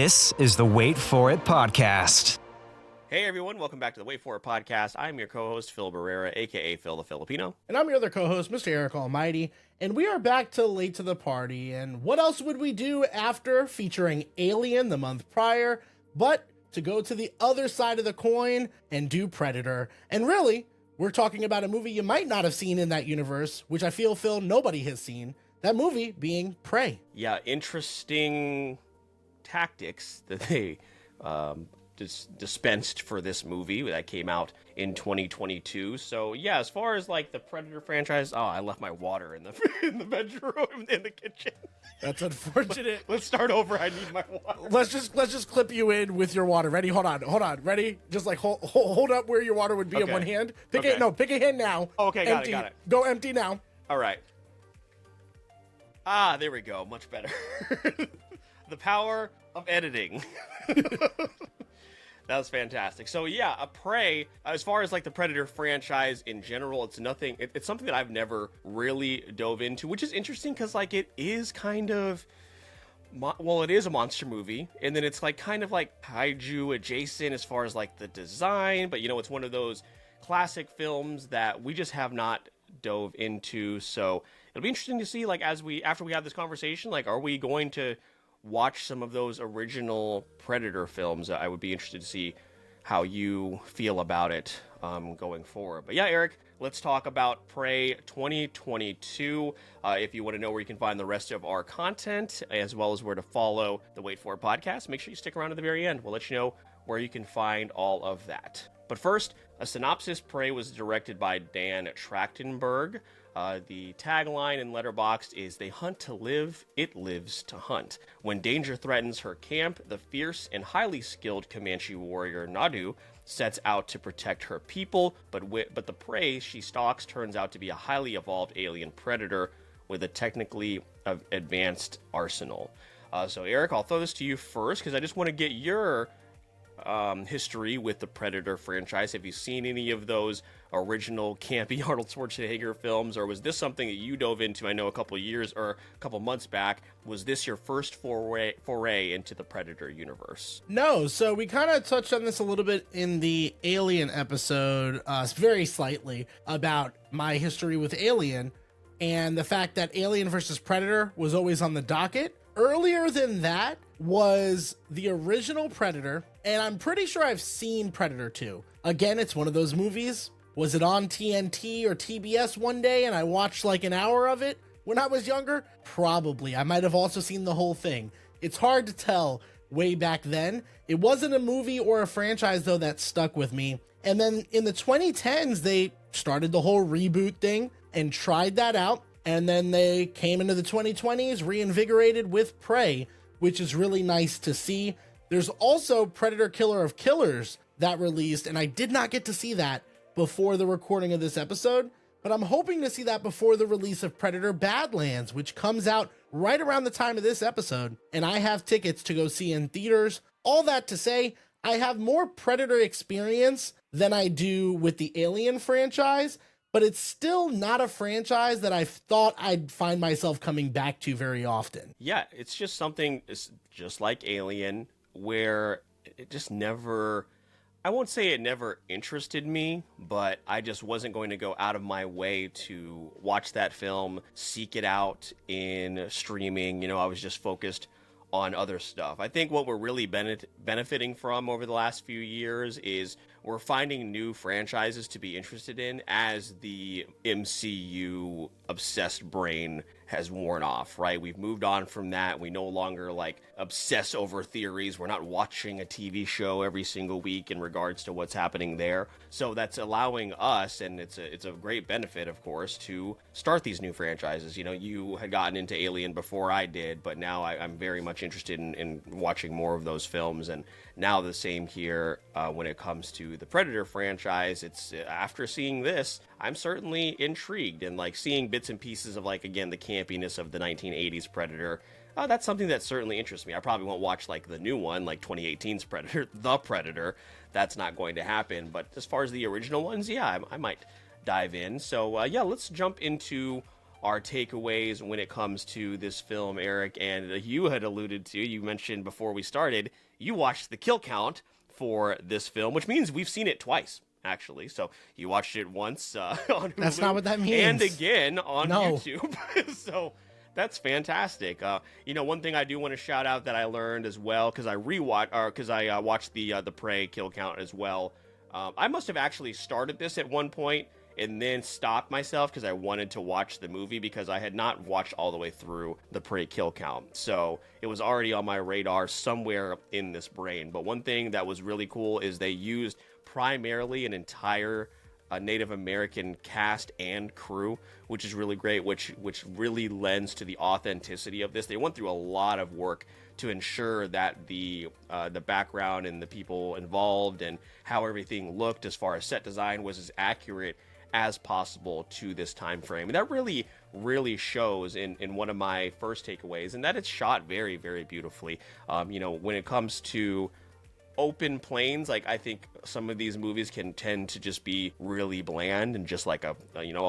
This is the Wait For It podcast. Hey everyone, welcome back to the Wait For It podcast. I'm your co-host, Phil Barrera, aka Phil the Filipino. And I'm your other co-host, Mr. Eric Almighty. And we are back to Late to the Party. And what else would we do after featuring Alien the month prior, but to go to the other side of the coin and do Predator. And really, we're talking about a movie you might not have seen in that universe, which I feel, Phil, nobody has seen. That movie being Prey. Yeah, interesting tactics that they dispensed for this movie that came out in 2022. So yeah, as far as like the Predator franchise, I left my water in the in the bedroom in the kitchen. That's unfortunate. Let's start over. I need my water. Let's just clip you in with your water. Ready? Hold on. Ready? Just like hold up where your water would be in one hand. Pick a hand now. Okay, got it. Go empty now. All right. There we go. Much better. The power of editing. That was fantastic. So yeah, a Prey, as far as like the Predator franchise in general, it's something that I've never really dove into, which is interesting because like it is kind of, it is a monster movie, and then it's like kind of like kaiju adjacent as far as like the design, but it's one of those classic films that we just have not dove into. So it'll be interesting to see, like, after we have this conversation, like, are we going to watch some of those original Predator films? I would be interested to see how you feel about it going forward. But yeah, Eric, let's talk about Prey 2022. If you want to know where you can find the rest of our content, as well as where to follow the Wait For It podcast, make sure you stick around to the very end. We'll let you know where you can find all of that. But first, a synopsis. Prey was directed by Dan Trachtenberg. The tagline in Letterboxd is, "They hunt to live, it lives to hunt." When danger threatens her camp, the fierce and highly skilled Comanche warrior Naru sets out to protect her people, but the prey she stalks turns out to be a highly evolved alien predator with a technically advanced arsenal. So Eric, I'll throw this to you first, because I just want to get your history with the Predator franchise. Have you seen any of those original campy Arnold Schwarzenegger films, or was this something that you dove into, I know, a couple months back? Was this your first foray into the Predator universe? No, so we kind of touched on this a little bit in the Alien episode, very slightly, about my history with Alien and the fact that Alien versus Predator was always on the docket. Earlier than that was the original Predator, and I'm pretty sure I've seen Predator 2. Again, it's one of those movies. Was it on TNT or TBS one day and I watched like an hour of it when I was younger? Probably. I might have also seen the whole thing. It's hard to tell way back then. It wasn't a movie or a franchise, though, that stuck with me. And then in the 2010s, they started the whole reboot thing and tried that out. And then they came into the 2020s, reinvigorated with Prey, which is really nice to see. There's also Predator Killer of Killers that released, and I did not get to see that before the recording of this episode, but I'm hoping to see that before the release of Predator Badlands, which comes out right around the time of this episode, and I have tickets to go see in theaters. All that to say, I have more Predator experience than I do with the Alien franchise, but it's still not a franchise that I thought I'd find myself coming back to very often. Yeah, it's just something, it's just like Alien, where it just never, I won't say it never interested me, but I just wasn't going to go out of my way to watch that film, seek it out in streaming. I was just focused on other stuff. I think what we're really benefiting from over the last few years is we're finding new franchises to be interested in as the MCU obsessed brain has worn off, right? We've moved on from that. We no longer obsess over theories. We're not watching a TV show every single week in regards to what's happening there. So that's allowing us, and it's a great benefit, of course, to start these new franchises. You had gotten into Alien before I did, but now I'm very much interested in watching more of those films. And now the same here when it comes to the Predator franchise. It's after seeing this, I'm certainly intrigued, and seeing bits and pieces of again, the campiness of the 1980s Predator. That's something that certainly interests me. I probably won't watch the new one, 2018's Predator, The Predator. That's not going to happen. But as far as the original ones, yeah, I might dive in. So yeah, let's jump into our takeaways when it comes to this film, Eric. And you had alluded to, you mentioned before we started, you watched the kill count for this film, which means we've seen it twice, actually. So you watched it once on Hulu. That's not what that means. And again on YouTube. So that's fantastic. One thing I do want to shout out that I learned as well, because I watched the Prey kill count as well. I must have actually started this at one point and then stopped myself because I wanted to watch the movie, because I had not watched all the way through the Prey kill count. So it was already on my radar somewhere in this brain. But one thing that was really cool is they used primarily an entire Native American cast and crew, which is really great, which really lends to the authenticity of this. They went through a lot of work to ensure that the background and the people involved and how everything looked as far as set design was as accurate as possible to this time frame. And that really, really shows in one of my first takeaways, and that it's shot very, very beautifully. When it comes to open plains, like, I think some of these movies can tend to just be really bland and just like a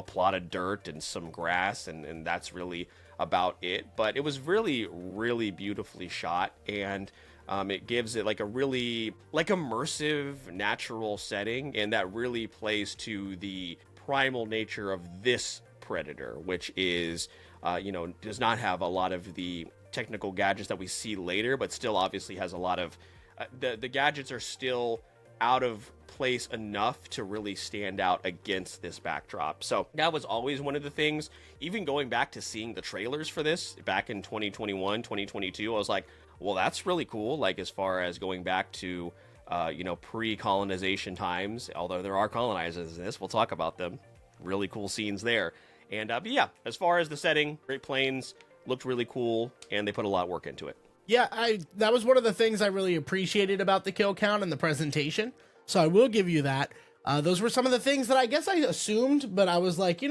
plot of dirt and some grass, and that's really about it. But it was really, really beautifully shot, and it gives it like a really immersive natural setting, and that really plays to the primal nature of this predator, which is does not have a lot of the technical gadgets that we see later, but still obviously has a lot of the gadgets are still out of place enough to really stand out against this backdrop. So that was always one of the things, even going back to seeing the trailers for this back in 2021, 2022, I was like, well, that's really cool. Like, as far as going back to, pre-colonization times, although there are colonizers in this, we'll talk about them. Really cool scenes there. And, but yeah, as far as the setting, Great Plains looked really cool, and they put a lot of work into it. Yeah, that was one of the things I really appreciated about the kill count and the presentation. So I will give you that. Those were some of the things that I guess I assumed, but I was like,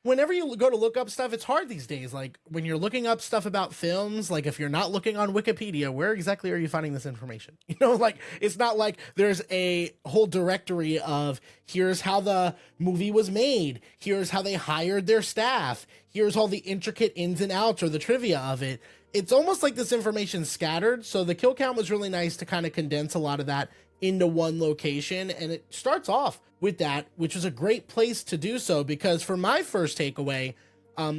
whenever you go to look up stuff, it's hard these days. Like, when you're looking up stuff about films, like, if you're not looking on Wikipedia, where exactly are you finding this information? It's not like there's a whole directory of here's how the movie was made, here's how they hired their staff, here's all the intricate ins and outs or the trivia of it. It's almost like this information's scattered. So the kill count was really nice to kind of condense a lot of that into one location. And it starts off with that, which was a great place to do so, because for my first takeaway,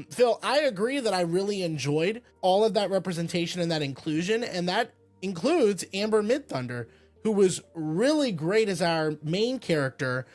Phil, I agree that I really enjoyed all of that representation and that inclusion. And that includes Amber Midthunder, who was really great as our main character.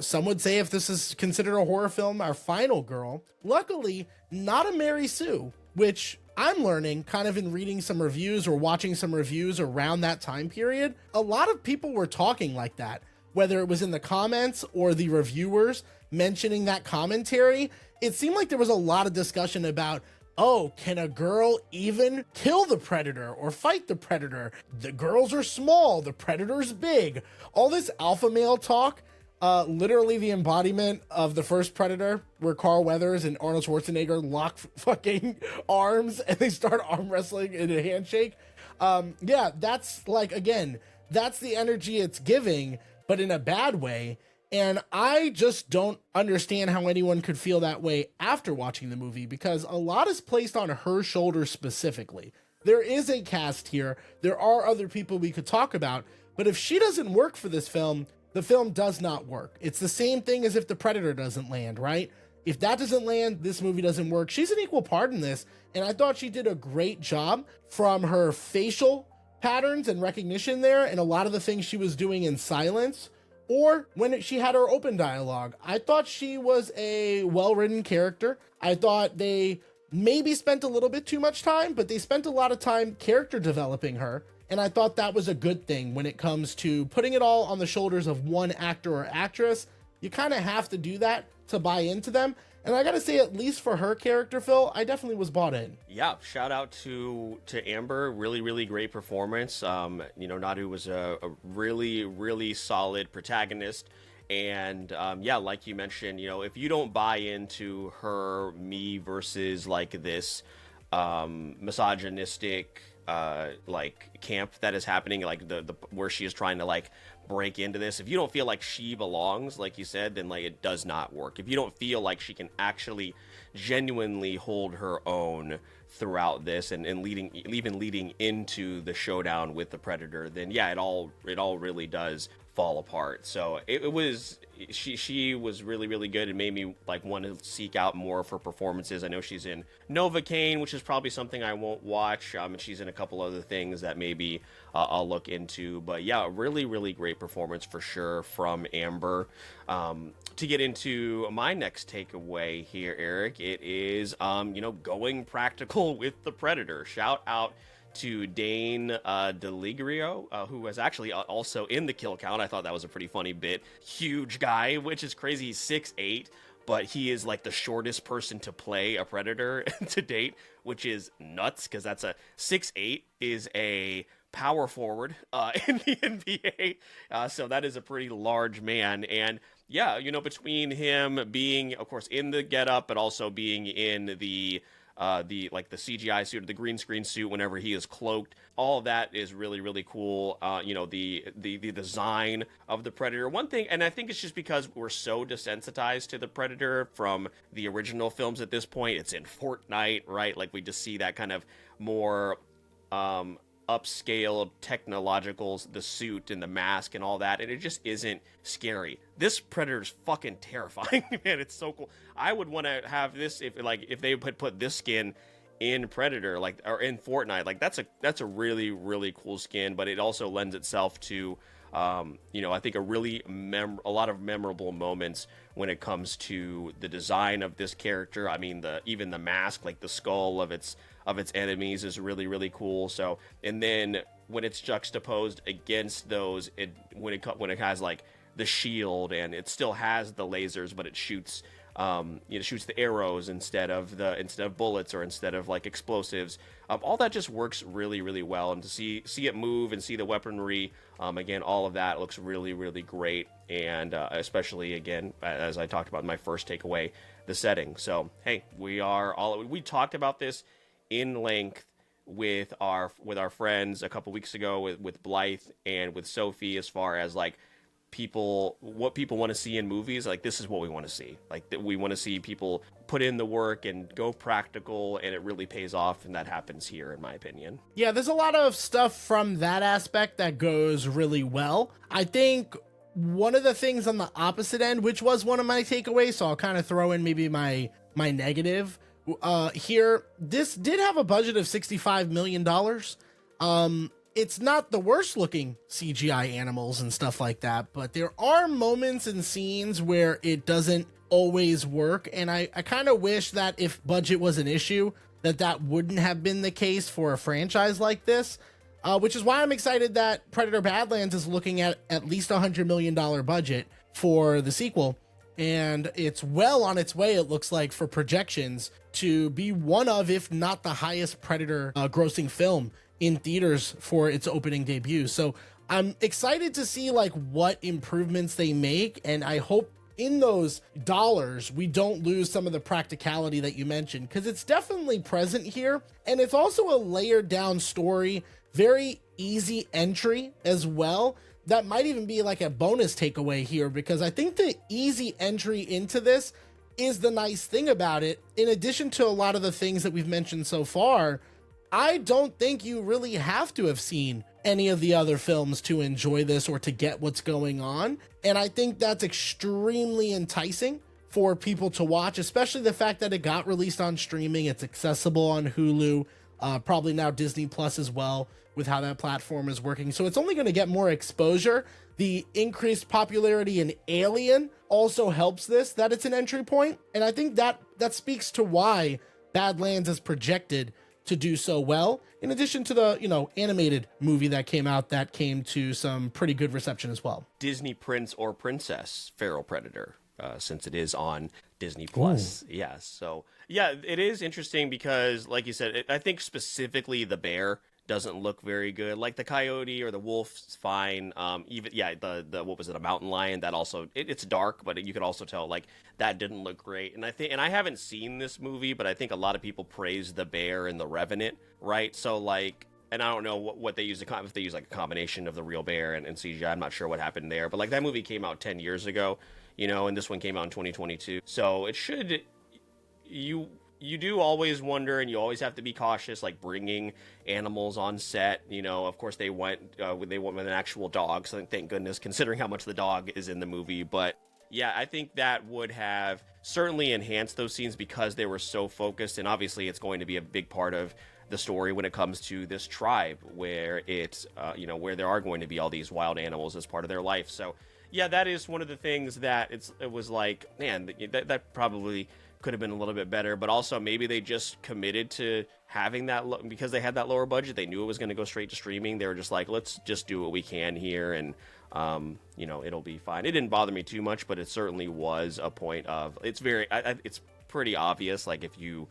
Some would say, if this is considered a horror film, our final girl. Luckily, not a Mary Sue, which I'm learning kind of in reading some reviews or watching some reviews around that time period. A lot of people were talking like that, whether it was in the comments or the reviewers mentioning that commentary. It seemed like there was a lot of discussion about, oh, can a girl even kill the predator or fight the predator? The girls are small, the predator's big. All this alpha male talk. Literally the embodiment of the first Predator, where Carl Weathers and Arnold Schwarzenegger lock fucking arms and they start arm wrestling in a handshake. Yeah, that's like, again, that's the energy it's giving, but in a bad way. And I just don't understand how anyone could feel that way after watching the movie, because a lot is placed on her shoulders specifically. There is a cast here. There are other people we could talk about, but if she doesn't work for this film, the film does not work. It's the same thing as if the Predator doesn't land, right? If that doesn't land, this movie doesn't work. She's an equal part in this, and I thought she did a great job from her facial patterns and recognition there, and a lot of the things she was doing in silence, or when she had her open dialogue. I thought she was a well-written character. I thought they maybe spent a little bit too much time, but they spent a lot of time character developing her. And I thought that was a good thing when it comes to putting it all on the shoulders of one actor or actress. You kind of have to do that to buy into them. And I gotta say, at least for her character, Phil, I definitely was bought in. Yeah, shout out to Amber. Really, really great performance. Naru was a really, really solid protagonist. And yeah, like you mentioned, if you don't buy into her me versus like this misogynistic like camp that is happening, like the where she is trying to like break into this. If you don't feel like she belongs, like you said, then like it does not work. If you don't feel like she can actually genuinely hold her own throughout this and leading into the showdown with the Predator, then yeah, it all really does fall apart. So it was she was really, really good. It made me like want to seek out more of her performances. I know she's in Novocaine, which is probably something I won't watch. And she's in a couple other things that maybe I'll look into. But yeah, really, really great performance for sure from Amber. To get into my next takeaway here, Eric, it is going practical with the Predator. Shout out to Dane DeLigrio, who was actually also in the kill count. I thought that was a pretty funny bit. Huge guy, which is crazy. He's 6'8", but he is like the shortest person to play a Predator to date, which is nuts because that's a 6'8" is a power forward in the NBA. So that is a pretty large man. And yeah, between him being, of course, in the getup, but also being in the CGI suit or the green screen suit whenever he is cloaked, all of that is really, really cool. The design of the Predator. One thing, and I think it's just because we're so desensitized to the Predator from the original films at this point. It's in Fortnite, right? Like we just see that kind of more upscale technological, the suit and the mask and all that, and it just isn't scary. This Predator's fucking terrifying, man. It's so cool. I would want to have this if they put this skin in Predator, or in Fortnite. Like that's a really, really cool skin, but it also lends itself to I think a lot of memorable moments when it comes to the design of this character. I mean, even the mask, like the skull of its enemies, is really, really cool. So, and then when it's juxtaposed against those, when it has like the shield and it still has the lasers, but it shoots shoots the arrows instead of bullets or instead of like explosives. All that just works really, really well, and to see it move and see the weaponry, again, all of that looks really, really great. And especially again, as I talked about in my first takeaway, the setting. So hey, we talked about this in length with our friends a couple weeks ago with Blythe and with Sophie, as far as like what people want to see in movies. Like, this is what we want to see. Like, we want to see people put in the work and go practical, and it really pays off, and that happens here, in my opinion. Yeah, there's a lot of stuff from that aspect that goes really well. I think one of the things on the opposite end, which was one of my takeaways, so I'll kind of throw in maybe my negative here. This did have a budget of $65 million. It's not the worst looking CGI animals and stuff like that, but there are moments and scenes where it doesn't always work. And I kind of wish that if budget was an issue, that wouldn't have been the case for a franchise like this, which is why I'm excited that Predator Badlands is looking at least $100 million budget for the sequel. And it's well on its way, it looks like, for projections to be one of, if not the highest Predator grossing film in theaters for its opening debut. So I'm excited to see like what improvements they make, and I hope in those dollars we don't lose some of the practicality that you mentioned, because it's definitely present here, and it's also a layered down story, very easy entry as well. That might even be like a bonus takeaway here, because I think the easy entry into this is the nice thing about it. In addition to a lot of the things that we've mentioned so far, I don't think you really have to have seen any of the other films to enjoy this or to get what's going on. And I think that's extremely enticing for people to watch, especially the fact that it got released on streaming. It's accessible on Hulu, probably now Disney Plus as well, with how that platform is working. So it's only going to get more exposure. The increased popularity in Alien also helps this, that it's an entry point. And I think that speaks to why Badlands is projected to do so well, in addition to the animated movie that came out that came to some pretty good reception as well. Disney Prince or Princess Feral Predator, since it is on Disney Plus. Yes. Yeah, so yeah, it is interesting because, like you said, I think specifically the bear doesn't look very good. Like the coyote or the wolf's fine. The what was it, a mountain lion, that also it's dark, but you could also tell like that didn't look great. And I haven't seen this movie, but I think a lot of people praise the bear in The Revenant, right? So like and I don't know what they use, if they use like a combination of the real bear and CGI. I'm not sure what happened there, but like that movie came out 10 years ago, and this one came out in 2022. So it should, you do always wonder, and you always have to be cautious, like bringing animals on set. Of course they went with an actual dog, so thank goodness, considering how much the dog is in the movie. But yeah, I think that would have certainly enhanced those scenes because they were so focused, and obviously it's going to be a big part of the story when it comes to this tribe where it's where there are going to be all these wild animals as part of their life. So yeah, that is one of the things that it was like, man, that probably could have been a little bit better, but also maybe they just committed to having that because they had that lower budget. They knew it was going to go straight to streaming. They were just like, let's just do what we can here, and it'll be fine. It didn't bother me too much, but it certainly was a point of, it's it's pretty obvious, like if you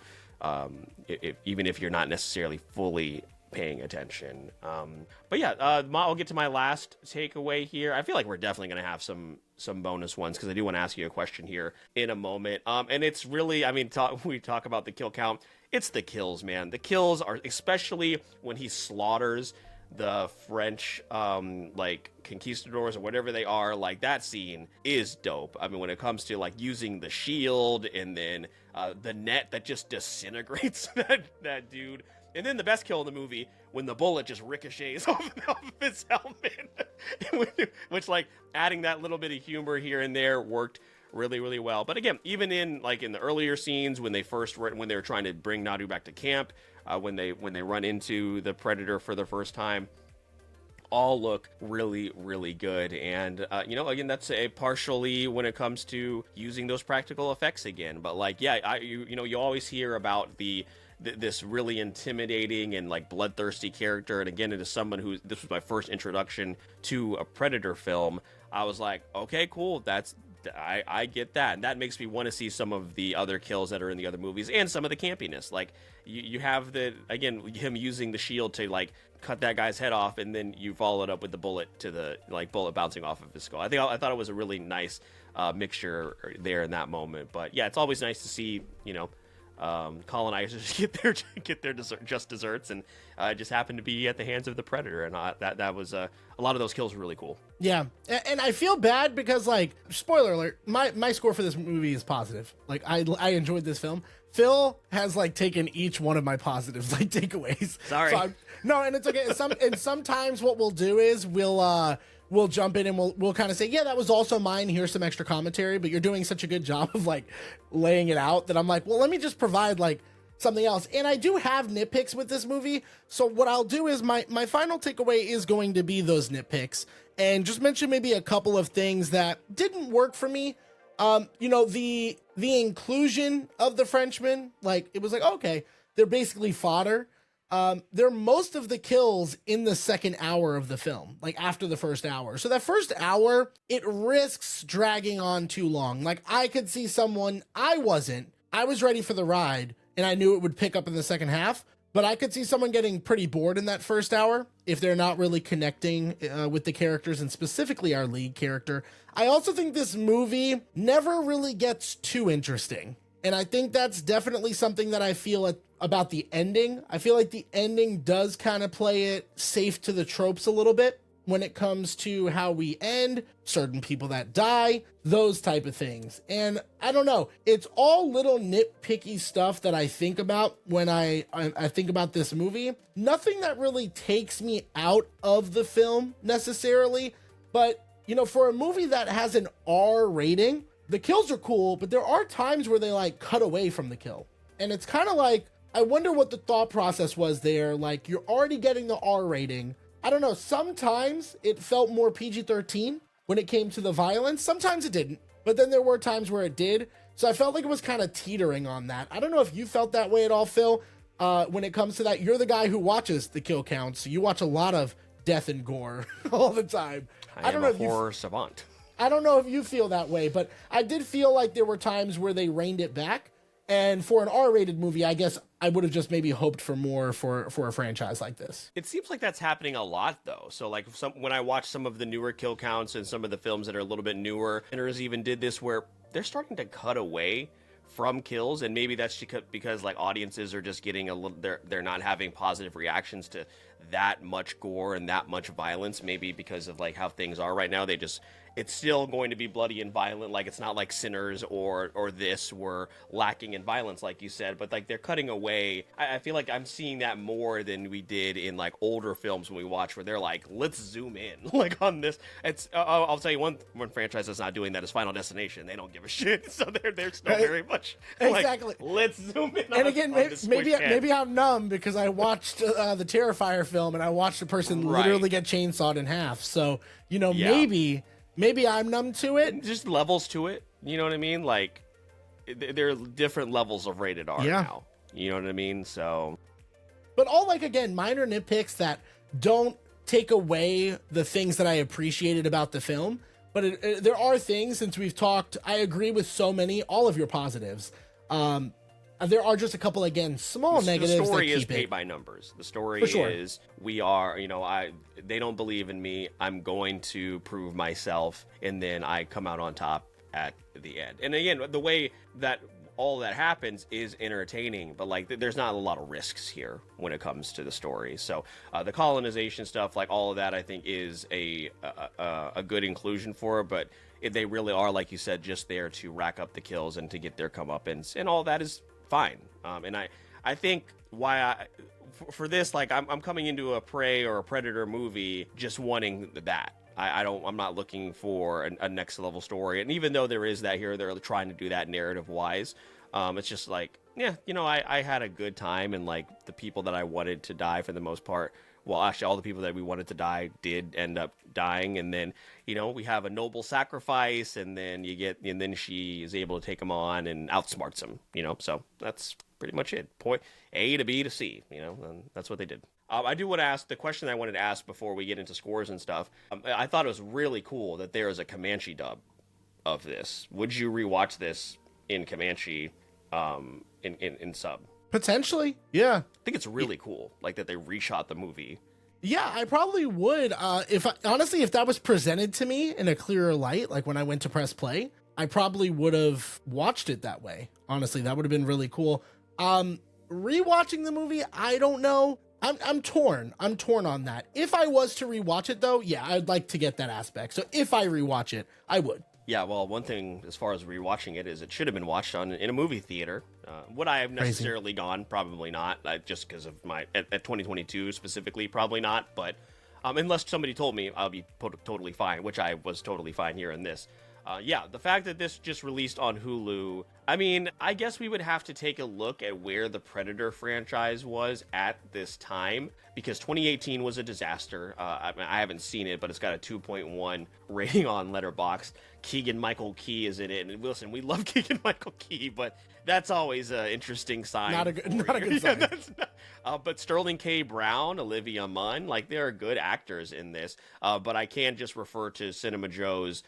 even if you're not necessarily fully paying attention. But yeah, I'll get to my last takeaway here. I feel like we're definitely going to have some bonus ones because I do want to ask you a question here in a moment. And it's really, we talk about the kill count. It's the kills, man. The kills are, especially when he slaughters the French like conquistadors or whatever they are, like that scene is dope. When it comes to like using the shield and then the net that just disintegrates that dude, and then the best kill in the movie when the bullet just ricochets off of his helmet, which like adding that little bit of humor here and there worked really, really well. But again, even in the earlier scenes when they were trying to bring Naru back to camp, when they run into the predator for the first time, all look really, really good. And again, that's a partially when it comes to using those practical effects again. But like, yeah, you always hear about this really intimidating and like bloodthirsty character. And again, it is someone this was my first introduction to a Predator film. I was like, okay, cool, I get that, and that makes me want to see some of the other kills that are in the other movies and some of the campiness. Like you have him using the shield to like cut that guy's head off, and then you follow it up with the bullet bullet bouncing off of his skull. I thought it was a really nice mixture there in that moment. But yeah, it's always nice to see colonizers get their desserts, and it just happened to be at the hands of the predator, and that was a lot of those kills were really cool. Yeah, and I feel bad because, like, spoiler alert, my score for this movie is positive. Like, I enjoyed this film. Phil has like taken each one of my positives, like, takeaways. Sorry. So no, and it's okay. And sometimes what we'll do is we'll jump in and we'll kind of say, yeah, that was also mine. Here's some extra commentary, but you're doing such a good job of like laying it out that I'm like, well, let me just provide like something else. And I do have nitpicks with this movie. So what I'll do is my final takeaway is going to be those nitpicks and just mention maybe a couple of things that didn't work for me. The inclusion of the Frenchmen, like it was like, okay, they're basically fodder. They're most of the kills in the second hour of the film, like after the first hour. So that first hour, it risks dragging on too long. Like I could see someone, I was ready for the ride and I knew it would pick up in the second half, but I could see someone getting pretty bored in that first hour if they're not really connecting with the characters and specifically our lead character. I also think this movie never really gets too interesting. And I think that's definitely something that I feel about the ending. I feel like the ending does kind of play it safe to the tropes a little bit when it comes to how we end, certain people that die, those type of things. And I don't know, it's all little nitpicky stuff that I think about when I think about this movie. Nothing that really takes me out of the film necessarily, but for a movie that has an R rating, the kills are cool, but there are times where they like cut away from the kill. And it's kind of like, I wonder what the thought process was there. Like, you're already getting the R rating. I don't know. Sometimes it felt more PG-13 when it came to the violence. Sometimes it didn't, but then there were times where it did. So I felt like it was kind of teetering on that. I don't know if you felt that way at all, Phil, when it comes to that. You're the guy who watches the kill counts. So you watch a lot of death and gore all the time. I don't know if horror savant. I don't know if you feel that way, but I did feel like there were times where they reined it back. And for an R-rated movie, I guess I would have just maybe hoped for more for a franchise like this. It seems like that's happening a lot, though. So, like, when I watch some of the newer kill counts and some of the films that are a little bit newer, Sinners even did this where they're starting to cut away from kills, and maybe that's because like audiences are just getting a little, they're not having positive reactions to that much gore and that much violence, maybe because of like how things are right now. It's still going to be bloody and violent. Like, it's not like Sinners or this were lacking in violence, like you said, but like they're cutting away. I feel like I'm seeing that more than we did in like older films when we watch, where they're like, let's zoom in like on this. It's I'll tell you one franchise that's not doing that is Final Destination. They don't give a shit, so they're still very much exactly. Like, let's zoom in. And again, maybe I'm numb because I watched the Terrifier film and I watched a person literally get chainsawed in half. So maybe I'm numb to it. Just levels to it. You know what I mean? Like, there are different levels of rated R now. You know what I mean? So, but all like, again, minor nitpicks that don't take away the things that I appreciated about the film. But there are things, since we've talked, I agree with so many, all of your positives. There are just a couple, again, small negatives. The story that is keep paid it. by numbers. The story is, we are, they don't believe in me. I'm going to prove myself, and then I come out on top at the end. And again, the way that all that happens is entertaining, but like there's not a lot of risks here when it comes to the story. So the colonization stuff, like all of that, I think is a good inclusion for it, but they really are, like you said, just there to rack up the kills and to get their comeuppance, and all that is fine. And I think for this, like I'm coming into a Prey or a Predator movie just wanting that. I'm not looking for a next level story. And even though there is that here, they're trying to do that narrative wise. It's just like, I had a good time, and like the people that I wanted to die for the most part, well, actually all the people that we wanted to die did end up dying. And then, we have a noble sacrifice, and then then she is able to take him on and outsmarts him, so that's pretty much it. Point A to B to C, and that's what they did. I do want to ask the question I wanted to ask before we get into scores and stuff. I thought it was really cool that there is a Comanche dub of this. Would you rewatch this in Comanche, in sub? Potentially, yeah. I think it's really cool, like that they reshot the movie. Yeah, I probably would. If that was presented to me in a clearer light, like when I went to press play, I probably would have watched it that way. Honestly, that would have been really cool. Rewatching the movie, I don't know. I'm torn. I'm torn on that. If I was to rewatch it, though, yeah, I'd like to get that aspect. So if I rewatch it, I would. Yeah, well, one thing as far as rewatching it is it should have been watched in a movie theater. Would I have necessarily gone? Probably not. Just because of at 2022 specifically, probably not. But unless somebody told me, I'll be totally fine, which I was totally fine here in this. The fact that this just released on Hulu, I mean, I guess we would have to take a look at where the Predator franchise was at this time, because 2018 was a disaster. I haven't seen it, but it's got a 2.1 rating on Letterboxd. Keegan-Michael Key is in it, and listen, we love Keegan-Michael Key, but that's always an interesting sign. Not a good sign. But Sterling K. Brown, Olivia Munn, like, there are good actors in this, but I can't just refer to Cinema Joe's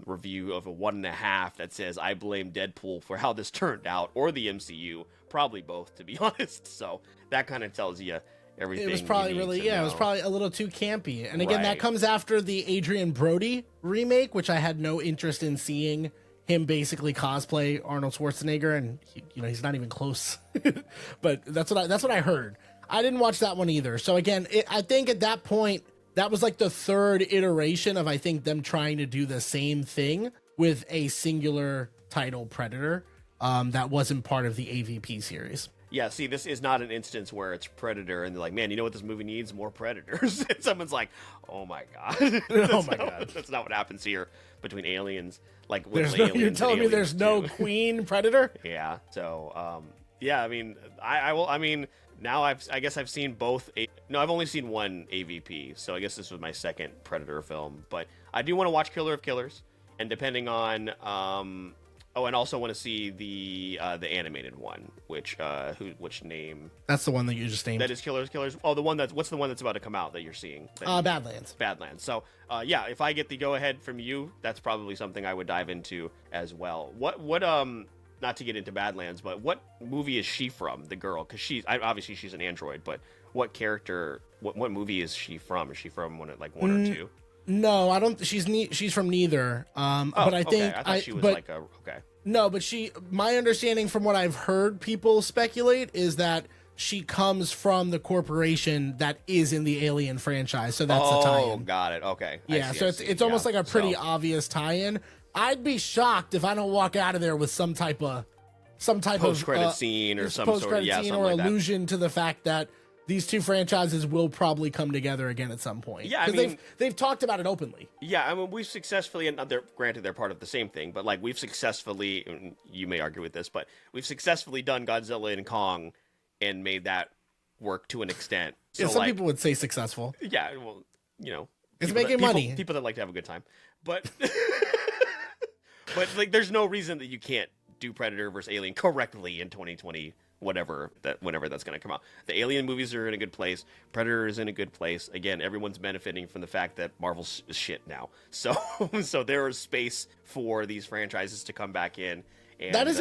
review of a 1.5 that says I blame Deadpool for how this turned out, or the MCU, probably both, to be honest. So that kind of tells you everything. It was probably it was probably a little too campy. And again, that comes after the Adrian Brody remake, which I had no interest in seeing him basically cosplay Arnold Schwarzenegger, and he's not even close. But that's what I heard. I didn't watch that one either. So again, I think at that point, that was like the third iteration of, I think, them trying to do the same thing with a singular title Predator that wasn't part of the AVP series. Yeah, see, this is not an instance where it's Predator and they're like, man, you know what this movie needs? More Predators. And someone's like, oh my God. That's not what happens here between aliens. Like, you're telling me there's no queen Predator? Yeah. So, I mean, I mean, now I guess I've seen both. I've only seen one AVP, so I guess this was my second Predator film. But I do want to watch Killer of Killers, and depending on and also want to see the animated one, which name? That's the one that you just named. That is Killer of Killers. Oh, what's the one that's about to come out that you're seeing? Badlands. Badlands. So if I get the go ahead from you, that's probably something I would dive into as well. What not to get into Badlands, but what movie is she from, the girl? Because obviously she's an android, but what character, what movie is she from? Is she from one or two? No, I don't. She's from neither. But I think I thought she was okay. No, but my understanding from what I've heard people speculate is that she comes from the corporation that is in the Alien franchise. So that's the tie-in. Oh, got it. Okay. Yeah, so it's almost like a pretty obvious tie-in. I'd be shocked if I don't walk out of there with some type of post-credit scene or some sort of scene or like allusion to the fact that these two franchises will probably come together again at some point. Yeah, I mean, they've talked about it openly. Yeah, I mean, we've successfully, and granted they're part of the same thing, but like we've successfully, and you may argue with this, but we've successfully done Godzilla and Kong and made that work to an extent. So, yeah, some people would say successful. Yeah, well, you know, it's making money. People that like to have a good time, but but like, there's no reason that you can't do Predator versus Alien correctly in 2020. Whenever that's going to come out. The Alien movies are in a good place. Predator is in a good place. Again, everyone's benefiting from the fact that Marvel's shit now. So there is space for these franchises to come back in. And, that is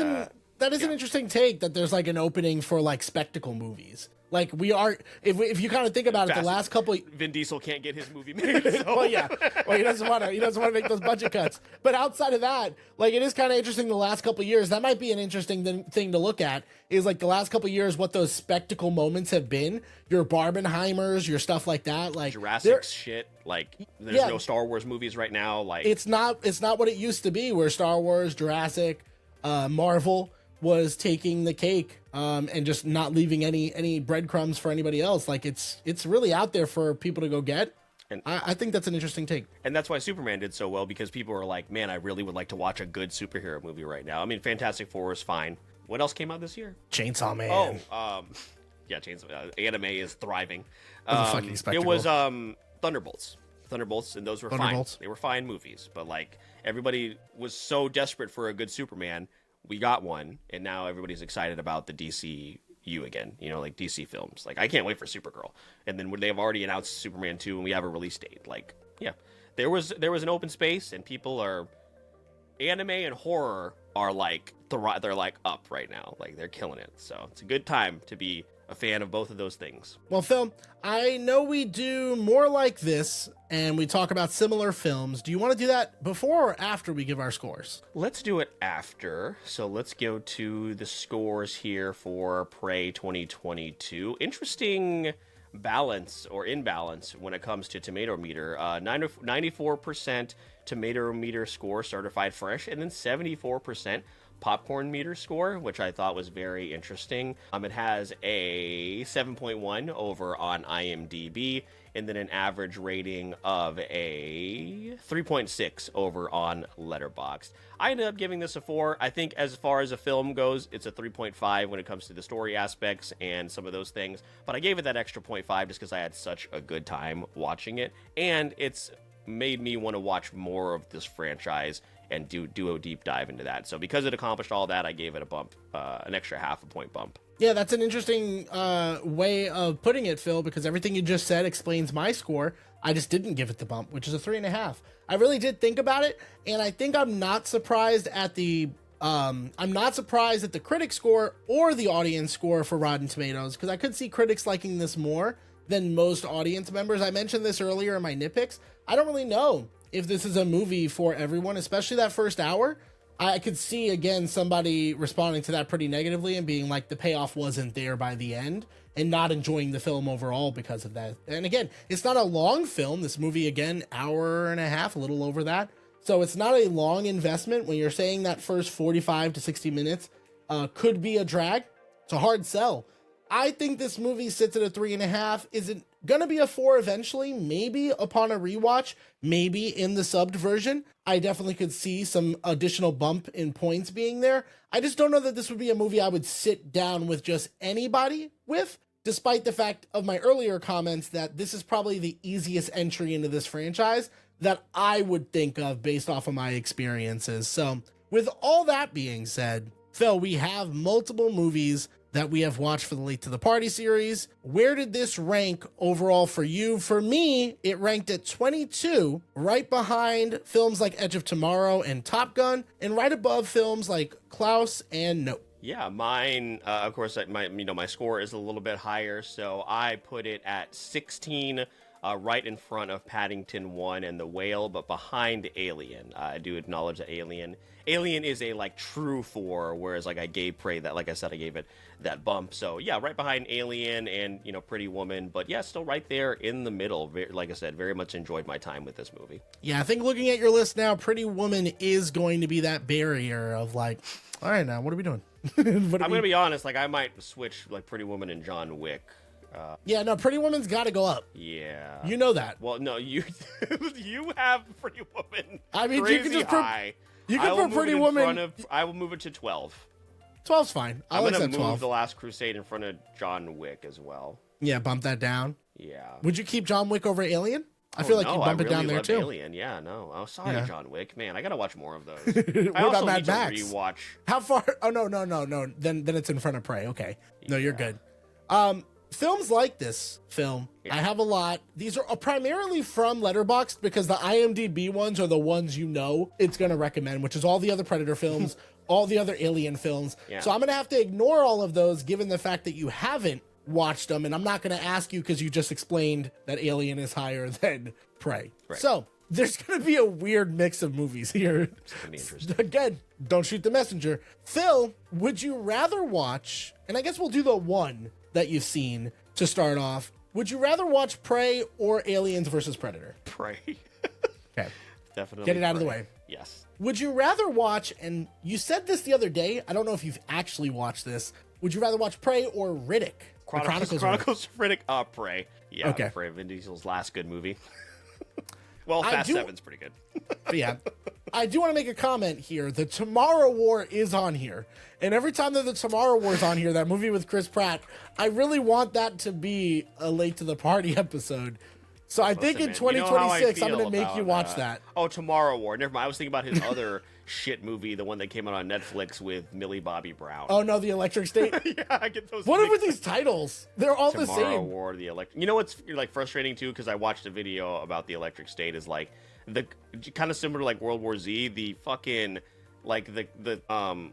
an interesting take, that there's like an opening for like spectacle movies. Like we are, if you kind of think about it, the last couple. Vin Diesel can't get his movie made. So. Well, yeah. Well, he doesn't want to make those budget cuts. But outside of that, like it is kind of interesting. The last couple of years, that might be an interesting thing to look at. Is like the last couple of years, what those spectacle moments have been. Your Barbenheimers, your stuff like that, like Jurassic shit. Like there's no Star Wars movies right now. Like it's not what it used to be, where Star Wars, Jurassic, Marvel was taking the cake and just not leaving any breadcrumbs for anybody else. Like it's really out there for people to go get. And I think that's an interesting take. And that's why Superman did so well, because people were like, man, I really would like to watch a good superhero movie right now. I mean, Fantastic Four is fine. What else came out this year? Chainsaw Man. Yeah, Chainsaw. Anime is thriving. It was a fucking spectacle. It was Thunderbolts, and those were fine. They were fine movies, but like everybody was so desperate for a good Superman. We got one, and now everybody's excited about the DCU again. You know, like DC films. Like I can't wait for Supergirl. And then they've already announced Superman 2, and we have a release date. Like, yeah, there was an open space, and people are anime and horror are like they're like up right now. Like they're killing it. So it's a good time to be a fan of both of those things. Well, Phil, I know we do more like this and we talk about similar films. Do you want to do that before or after we give our scores? Let's do it after. So let's go to the scores here for Prey 2022. Interesting balance or imbalance when it comes to tomato meter. 94% tomato meter score certified fresh, and then 74% popcorn meter score, which I thought was very interesting. It has a 7.1 over on IMDb, and then an average rating of a 3.6 over on Letterboxd. I ended up giving this a 4. I think as far as a film goes, it's a 3.5 when it comes to the story aspects and some of those things, but I gave it that extra 0.5 just because I had such a good time watching it, and it's made me want to watch more of this franchise and do a deep dive into that. So because it accomplished all that, I gave it a bump, an extra 0.5 point bump. Yeah, that's an interesting way of putting it, Phil, because everything you just said explains my score. I just didn't give it the bump, which is a 3.5. I really did think about it, and I think I'm not surprised at the critic score or the audience score for Rotten Tomatoes, because I could see critics liking this more than most audience members. I mentioned this earlier in my nitpicks. I don't really know if this is a movie for everyone, especially that first hour. I could see, again, somebody responding to that pretty negatively and being like, the payoff wasn't there by the end, and not enjoying the film overall because of that. And again, it's not a long film. This movie, again, hour and a half, a little over that. So it's not a long investment. When you're saying that first 45 to 60 minutes could be a drag, it's a hard sell. I think this movie sits at a 3.5. Is it going to be a 4 eventually? Maybe upon a rewatch, maybe in the subbed version. I definitely could see some additional bump in points being there. I just don't know that this would be a movie I would sit down with just anybody with, despite the fact of my earlier comments that this is probably the easiest entry into this franchise that I would think of based off of my experiences. So with all that being said, Phil, we have multiple movies that we have watched for the Late to the Party series. Where did this rank overall for you? For me, it ranked at 22, right behind films like Edge of Tomorrow and Top Gun, and right above films like Klaus and Nope. Yeah, mine, of course, my score is a little bit higher, so I put it at 16 right in front of Paddington 1 and The Whale, but behind Alien. I do acknowledge that Alien is a like true 4, whereas like I gave Prey that, like I said, I gave it that bump. So yeah, right behind Alien and, you know, Pretty Woman, but yeah, still right there in the middle. Like I said, very much enjoyed my time with this movie. Yeah, I think looking at your list now, Pretty Woman is going to be that barrier of like, all right, now what are we doing? I'm gonna be honest, like I might switch like Pretty Woman and John Wick. Yeah, no, Pretty Woman's got to go up. Yeah, you know that. Well, no, you you have Pretty Woman. I mean, crazy you can just high. You can put Pretty Woman. I will move it to 12. 12's fine. I'm gonna move 12. The Last Crusade in front of John Wick as well. Yeah, bump that down. Yeah. Would you keep John Wick over Alien? I feel like you bump it down there too. Alien, yeah, no. Oh, sorry, John Wick. Man, I gotta watch more of those. What I also about Mad need Max? to rewatch. How far? Oh no. Then it's in front of Prey. Okay. No, you're good. Films like this film, I have a lot. These are primarily from Letterboxd because the IMDb ones are the ones you know it's going to recommend, which is all the other Predator films, all the other Alien films. Yeah. So I'm going to have to ignore all of those given the fact that you haven't watched them, and I'm not going to ask you because you just explained that Alien is higher than Prey. Right. So there's going to be a weird mix of movies here. It's going to be interesting. Again, don't shoot the messenger. Phil, would you rather watch, and I guess we'll do the one that you've seen to start off. Would you rather watch Prey or Aliens versus Predator? Prey. Okay. Definitely. Get it out of the way. Yes. Would you rather watch, and you said this the other day, I don't know if you've actually watched this, would you rather watch Prey or Riddick? Chronicles of Riddick. Prey. Yeah, okay. Prey, Vin Diesel's last good movie. Well, Fast 7's pretty good. But yeah, I do want to make a comment here. The Tomorrow War is on here. And every time that the Tomorrow War is on here, that movie with Chris Pratt, I really want that to be a late to the party episode. So I think in 2026, I'm going to make you watch that. Oh, Tomorrow War. Never mind. I was thinking about his other shit movie, the one that came out on Netflix with Millie Bobby Brown. Oh, no, The Electric State? Yeah, I get those. What are with these titles? They're all Tomorrow the same. Tomorrow War, The Electric. You know what's like frustrating, too? Because I watched a video about The Electric State is like, the kind of similar to like World War Z, the fucking... like the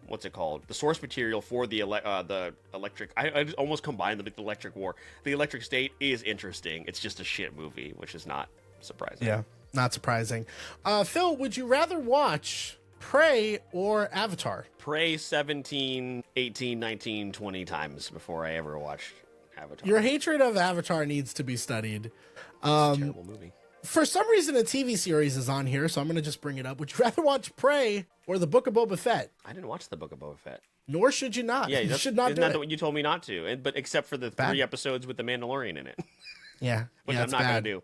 what's it called? The source material for the electric. I almost combined the Electric War. The Electric State is interesting. It's just a shit movie, which is not surprising. Yeah, not surprising. Phil, would you rather watch Prey or Avatar? Prey 17, 18, 19, 20 times before I ever watched Avatar. Your hatred of Avatar needs to be studied. It's a terrible movie. For some reason, a TV series is on here, so I'm going to just bring it up. Would you rather watch Prey or The Book of Boba Fett? I didn't watch The Book of Boba Fett. Nor should you not. Yeah, you should not do it. You told me not to, but except for the 3 episodes with The Mandalorian in it. Yeah. Which I'm not going to do.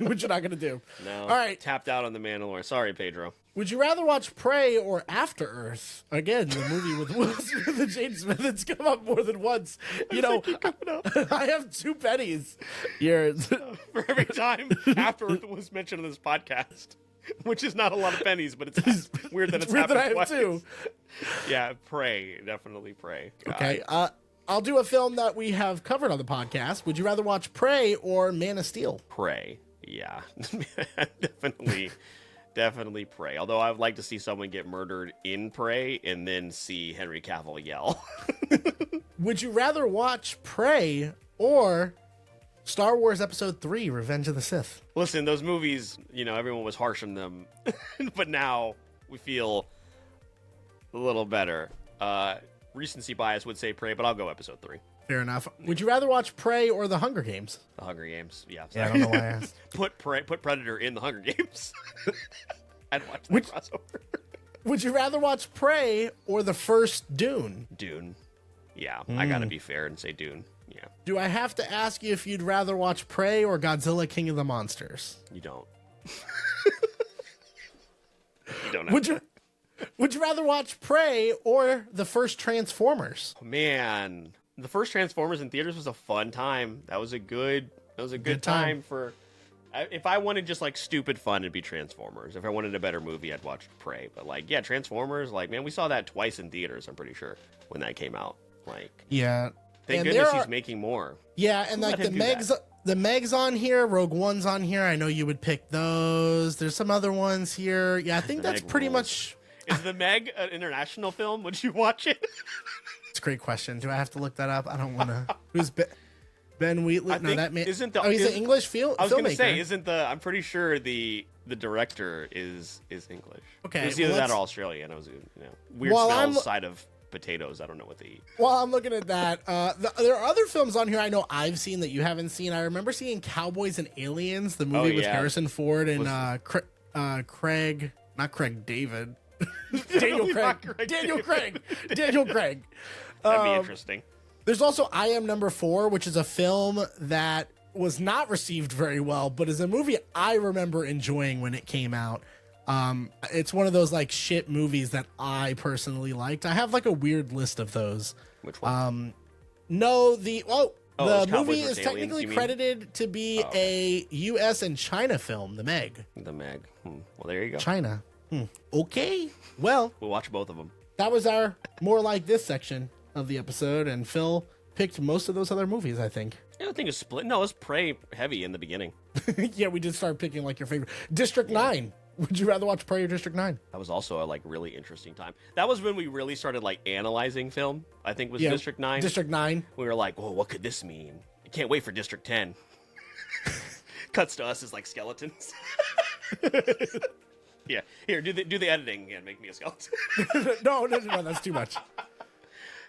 Which you're not going to do. No. All right. Tapped out on The Mandalorian. Sorry, Pedro. Would you rather watch Prey or After Earth? Again, the movie with Will Smith and Jade Smith that's come up more than once. You know, I have 2 pennies here. For every time After Earth was mentioned on this podcast, which is not a lot of pennies, but it's weird that it's weird that I have twice. 2. Yeah, Prey. Definitely Prey. God. Okay. I'll do a film that we have covered on the podcast. Would you rather watch Prey or Man of Steel? Prey. Yeah. Definitely Prey. Although I would like to see someone get murdered in Prey and then see Henry Cavill yell. Would you rather watch Prey or Star Wars Episode 3, Revenge of the Sith? Listen, those movies, you know, everyone was harsh on them. But now we feel a little better. Recency bias would say Prey, but I'll go Episode 3. Fair enough. Would you rather watch Prey or The Hunger Games? The Hunger Games, yeah. Yeah, I don't know why I asked. Put Predator in The Hunger Games. I'd watch the crossover. Would you rather watch Prey or the first Dune? Dune. Yeah, I gotta be fair and say Dune. Yeah. Do I have to ask you if you'd rather watch Prey or Godzilla King of the Monsters? You don't. You don't have Would you rather watch Prey or the first Transformers? Oh, man. The first Transformers in theaters was a fun time. That was a good time for... If I wanted just, like, stupid fun, it'd be Transformers. If I wanted a better movie, I'd watch Prey. But, like, yeah, Transformers, like, man, we saw that twice in theaters, I'm pretty sure, when that came out. Like... Yeah. Thank goodness he's making more. Yeah, and, like, the Meg's on here, Rogue One's on here. I know you would pick those. There's some other ones here. Yeah, I think that's pretty much... Is the Meg an international film? Would you watch it? It's a great question. Do I have to look that up? I don't want to. Who's Ben Ben Wheatley. No, think that man. isn't the. Oh, he's is- an English filmmaker. I was gonna say, isn't the? I'm pretty sure the director is English. Okay, it was either well, that or Australian. It was weird While smells I'm- side of potatoes. I don't know what they eat. While I'm looking at that, there are other films on here I know I've seen that you haven't seen. I remember seeing Cowboys and Aliens, the movie with yeah. Harrison Ford and Craig, not Craig David, Daniel Definitely not Craig, Craig Daniel David. Craig, Daniel Craig. That'd be interesting. There's also I Am Number 4, which is a film that was not received very well, but is a movie I remember enjoying when it came out. It's one of those like shit movies that I personally liked. I have like a weird list of those. Which one? No, the Cowboys movie vs. is Aliens, technically you mean? credited to be a U.S. and China film, The Meg. The Meg. Well, there you go. China. Okay. Well, We'll watch both of them. that was our more like this section of the episode, and Phil picked most of those other movies, I think. I don't think it's split. No, it's Prey heavy in the beginning. Yeah, we did start picking like your favorite. District 9. Would you rather watch Prey or District 9? That was also a like really interesting time. That was when we really started like analyzing film. I think was Yeah, District 9. District 9. We were like, "Well, what could this mean?" I can't wait for District 10. Cuts to us as like skeletons. Yeah, here, do the editing and make me a skeleton. No, that's too much.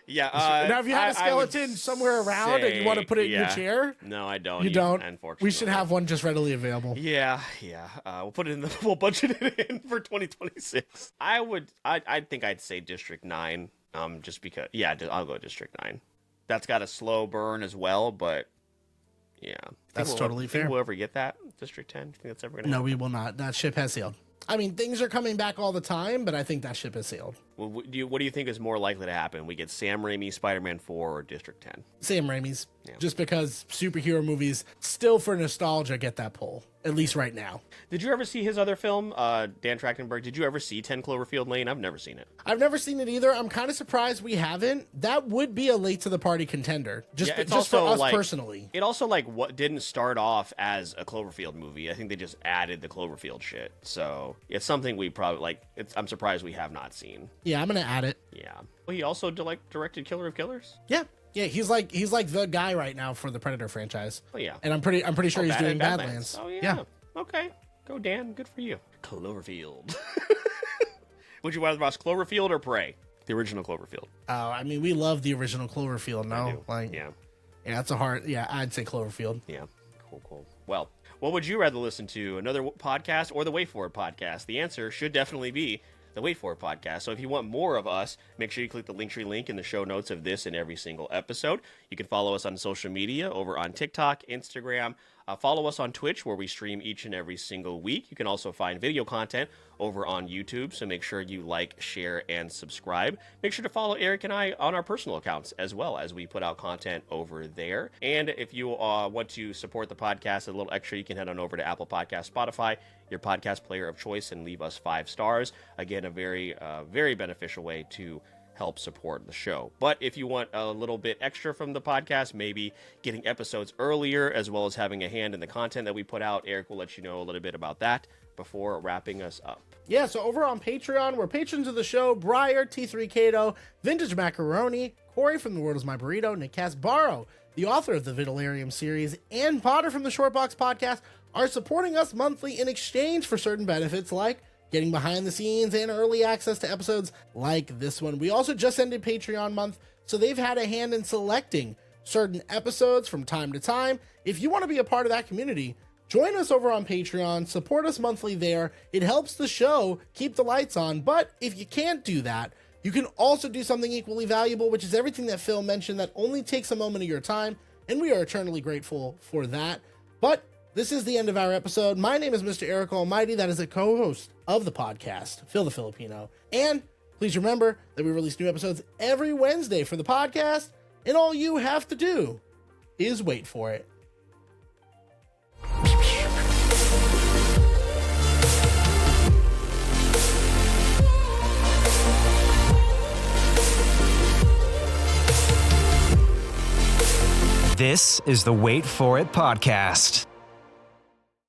Yeah. Now, if you have a I would skeleton somewhere around and you want to put it in your yeah. chair, No, I don't. you don't. Unfortunately, We should have one just readily available. Yeah. We'll put it in we'll budget it in for 2026. I think I'd say District 9. Just because. Yeah, I'll go District 9. That's got a slow burn as well, but yeah, That's totally fair. Think we'll ever get that District 10? Think that's ever gonna No, happen? we will not. That ship has sailed. I mean, things are coming back all the time, but I think that ship has sailed. Well, what do you think is more likely to happen? We get Sam Raimi, Spider-Man 4, or District 10? Sam Raimi's. Yeah. Just because superhero movies still for nostalgia get that pull, at least right now. Did you ever see his other film, Dan Trachtenberg? Did you ever see 10 Cloverfield Lane? I've never seen it. I've never seen it either. I'm kind of surprised we haven't. That would be a late to the party contender, just Yeah, it's just for also, us like, personally. It also what didn't start off as a Cloverfield movie. I think they just added the Cloverfield shit. So it's something we probably like. I'm surprised we have not seen. Yeah, I'm gonna add it. Yeah. Well, he also directed Killer of Killers. Yeah, he's like the guy right now for the Predator franchise. Oh yeah. And I'm pretty sure he's doing Badlands. Badlands. Oh yeah. Okay. Go Dan. Good for you. Cloverfield. Would you rather watch Cloverfield or Prey? The original Cloverfield. Oh, I mean, we love the original Cloverfield. I No, do. like Yeah. that's a hard. Yeah, I'd say Cloverfield. Yeah. Cool. Well, what would you rather listen to? Another podcast or the Wait For It podcast? The answer should definitely be the Wait For It podcast. So if you want more of us, make sure you click the Linktree link in the show notes of this and every single episode. You can follow us on social media over on TikTok, Instagram. Follow us on Twitch, where we stream each and every single week. You can also find video content over on YouTube, so make sure you like, share, and subscribe. Make sure to follow Eric and I on our personal accounts as well, as we put out content over there. And if you want to support the podcast a little extra, you can head on over to Apple Podcasts, Spotify, your podcast player of choice, and leave us 5 stars. Again, a very, very beneficial way to help support the show. But if you want a little bit extra from the podcast, maybe getting episodes earlier, as well as having a hand in the content that we put out, Eric will let you know a little bit about that before wrapping us up. Yeah, so over on Patreon, we're patrons of the show: Briar, T3 Cato, Vintage Macaroni, Corey from The World Is My Burrito, Nick Casbaro, the author of the Vitalarium series, and Potter from the Shortbox podcast are supporting us monthly in exchange for certain benefits like getting behind the scenes and early access to episodes like this one. We also just ended Patreon month, so they've had a hand in selecting certain episodes from time to time. If you want to be a part of that community, join us over on Patreon, support us monthly there. It helps the show keep the lights on. But if you can't do that, you can also do something equally valuable, which is everything that Phil mentioned that only takes a moment of your time, and we are eternally grateful for that. But this is the end of our episode. My name is Mr. Eric Almighty. That is a co-host of the podcast, Phil the Filipino. And please remember that we release new episodes every Wednesday for the podcast, and all you have to do is wait for it. This is the Wait For It podcast.